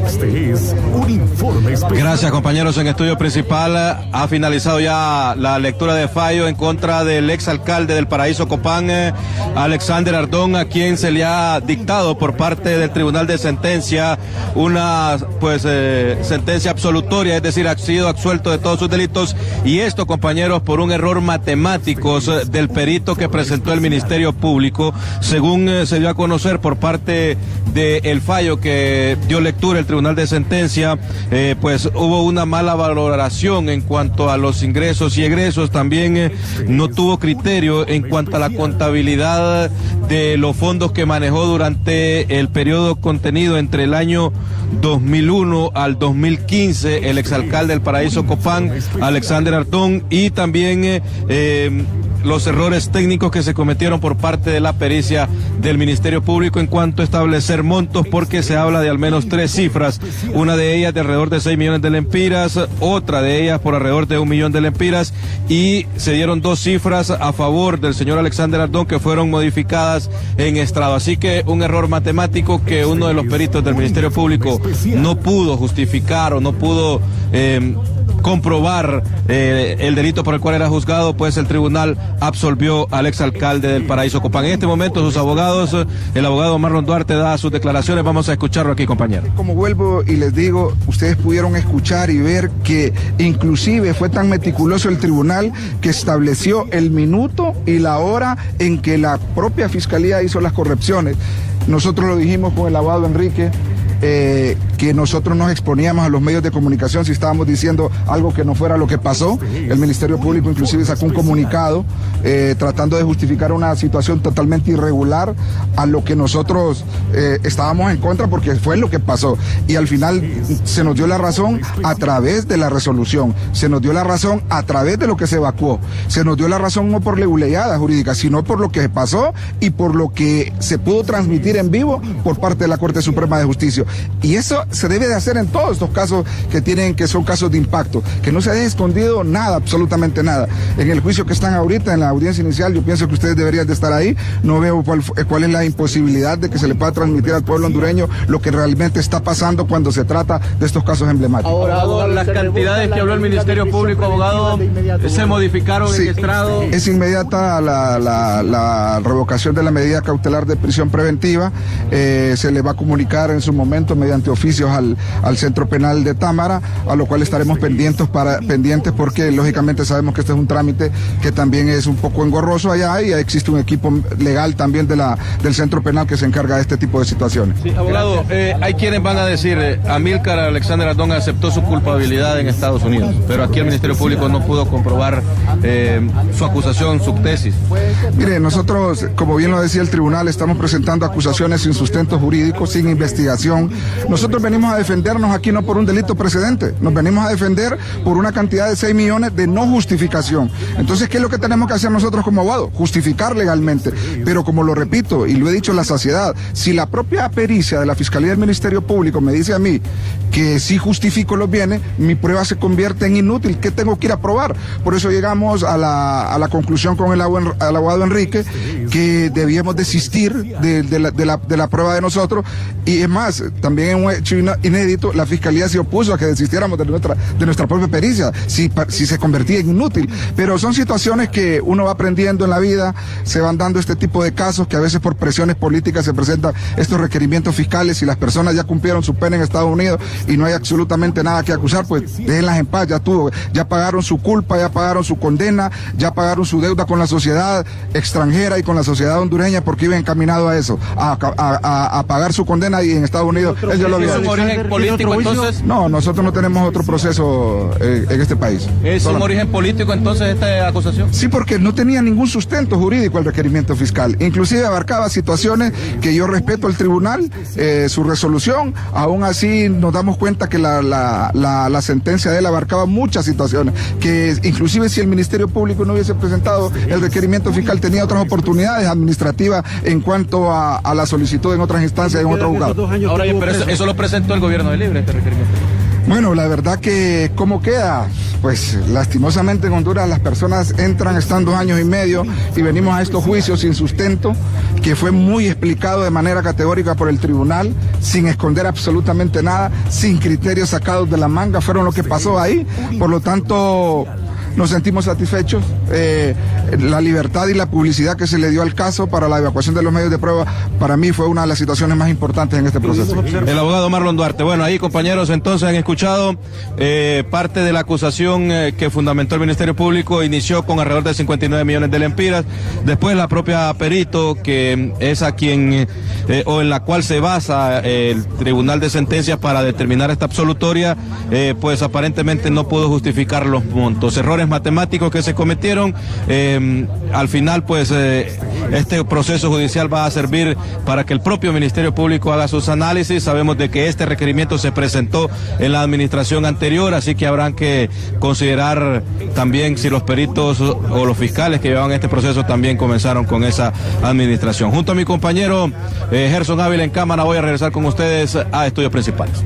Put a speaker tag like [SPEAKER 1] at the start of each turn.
[SPEAKER 1] Este es un informe especial.
[SPEAKER 2] Gracias, compañeros. En estudio principal ha finalizado ya la lectura de fallo en contra del exalcalde del Paraíso Copán, Alexander Ardón, a quien se le ha dictado por parte del Tribunal de Sentencia una sentencia absolutoria, es decir, ha sido absuelto de todos sus delitos, y esto, compañeros, por un error matemático del perito que presentó el Ministerio Público, según se dio a conocer por parte del fallo que dio lectura el Tribunal de Sentencia. Pues hubo una mala valoración en cuanto a los ingresos y egresos, también no tuvo criterio en cuanto a la contabilidad de los fondos que manejó durante el periodo contenido entre el año 2001 al 2015 el exalcalde del Paraíso Copán, Alexander Ardón, y también los errores técnicos que se cometieron por parte de la pericia del Ministerio Público en cuanto a establecer montos, porque se habla de al menos 3 cifras, una de ellas de alrededor de 6 millones de lempiras, otra de ellas por alrededor de 1 millón de lempiras, y se dieron 2 cifras a favor del señor Alexander Ardón que fueron modificadas en estrado. Así que un error matemático que uno de los peritos del Ministerio Público no pudo justificar o no pudo comprobar el delito por el cual era juzgado, pues el tribunal absolvió al exalcalde del Paraíso Copán. En este momento sus abogados, el abogado Marlon Duarte da sus declaraciones, vamos a escucharlo aquí, compañero.
[SPEAKER 3] Como vuelvo y les digo, ustedes pudieron escuchar y ver que inclusive fue tan meticuloso el tribunal que estableció el minuto y la hora en que la propia fiscalía hizo las correcciones. Nosotros lo dijimos con el abogado Enrique, que nosotros nos exponíamos a los medios de comunicación si estábamos diciendo algo que no fuera lo que pasó. El Ministerio Público inclusive sacó un comunicado tratando de justificar una situación totalmente irregular a lo que nosotros estábamos en contra, porque fue lo que pasó. Y al final se nos dio la razón a través de la resolución, se nos dio la razón a través de lo que se evacuó, se nos dio la razón no por leguleyada jurídica, sino por lo que pasó y por lo que se pudo transmitir en vivo por parte de la Corte Suprema de Justicia. Y eso se debe de hacer en todos estos casos que son casos de impacto, que no se haya escondido nada, absolutamente nada. En el juicio que están ahorita, en la audiencia inicial, yo pienso que ustedes deberían de estar ahí. No veo cuál es la imposibilidad de que se le pueda transmitir al pueblo hondureño lo que realmente está pasando cuando se trata de estos casos emblemáticos.
[SPEAKER 2] Abogado, las cantidades que habló el Ministerio Público, abogado, se modificaron en estrado.
[SPEAKER 3] Es inmediata la revocación de la medida cautelar de prisión preventiva. Se le va a comunicar en su momento mediante oficios al Centro Penal de Támara, a lo cual estaremos pendientes porque lógicamente sabemos que este es un trámite que también es un poco engorroso allá, y existe un equipo legal también del Centro Penal que se encarga de este tipo de situaciones.
[SPEAKER 2] Sí, abogado, hay quienes van a decir, Amílcar Alexander Ardón aceptó su culpabilidad en Estados Unidos, pero aquí el Ministerio Público no pudo comprobar su acusación, su tesis.
[SPEAKER 3] Mire, nosotros, como bien lo decía el tribunal, estamos presentando acusaciones sin sustento jurídico, sin investigación. Nosotros venimos a defendernos aquí no por un delito precedente, nos venimos a defender por una cantidad de 6 millones de no justificación. Entonces, ¿qué es lo que tenemos que hacer nosotros como abogados? Justificar legalmente. Pero como lo repito y lo he dicho en la saciedad, si la propia pericia de la Fiscalía del Ministerio Público me dice a mí que sí justifico los bienes, mi prueba se convierte en inútil. ¿Qué tengo que ir a probar? Por eso llegamos a la conclusión con el abogado Enrique que debíamos desistir de la prueba de nosotros. Y es más, también en un hecho inédito, la Fiscalía se opuso a que desistiéramos de nuestra propia pericia, si se convertía en inútil. Pero son situaciones que uno va aprendiendo en la vida, se van dando este tipo de casos que a veces por presiones políticas se presentan estos requerimientos fiscales, y las personas ya cumplieron su pena en Estados Unidos y no hay absolutamente nada que acusar, pues déjenlas en paz, ya pagaron su culpa, ya pagaron su condena, ya pagaron su deuda con la sociedad extranjera y con la sociedad hondureña, porque iban encaminados a eso, a pagar su condena, y en Estados Unidos ellos lo habían.
[SPEAKER 2] ¿Es un origen político entonces?
[SPEAKER 3] No, nosotros no tenemos otro proceso en este país.
[SPEAKER 2] ¿Es un origen político entonces esta acusación?
[SPEAKER 3] Sí, porque no tenía ningún sustento jurídico el requerimiento fiscal. Inclusive abarcaba situaciones que yo respeto al tribunal, su resolución. Aún así nos damos cuenta que la sentencia de él abarcaba muchas situaciones, que inclusive si el Ministerio Público no hubiese presentado el requerimiento fiscal, tenía otras oportunidades administrativas en cuanto a la solicitud en otras instancias, en otros juzgados.
[SPEAKER 2] Ahora, pero eso lo presentó el gobierno de Libre, este requerimiento.
[SPEAKER 3] Bueno, la verdad que, ¿cómo queda? pues lastimosamente en Honduras las personas entran, están 2 años y medio y venimos a estos juicios sin sustento, que fue muy explicado de manera categórica por el tribunal, sin esconder absolutamente nada, sin criterios sacados de la manga, fueron lo que pasó ahí. Por lo tanto, nos sentimos satisfechos. La libertad y la publicidad que se le dio al caso para la evacuación de los medios de prueba, para mí fue una de las situaciones más importantes en este proceso.
[SPEAKER 2] El abogado Marlon Duarte. Bueno, ahí, compañeros, entonces han escuchado parte de la acusación que fundamentó el Ministerio Público. Inició con alrededor de 59 millones de lempiras. Después la propia perito, que es a quien o en la cual se basa el Tribunal de Sentencias para determinar esta absolutoria, pues aparentemente no pudo justificar los montos. Errores matemáticos que se cometieron. Al final, pues, este proceso judicial va a servir para que el propio Ministerio Público haga sus análisis. Sabemos de que este requerimiento se presentó en la administración anterior, así que habrán que considerar también si los peritos o los fiscales que llevaban este proceso también comenzaron con esa administración. Junto a mi compañero Gerson Ávila en cámara, voy a regresar con ustedes a Estudios Principales.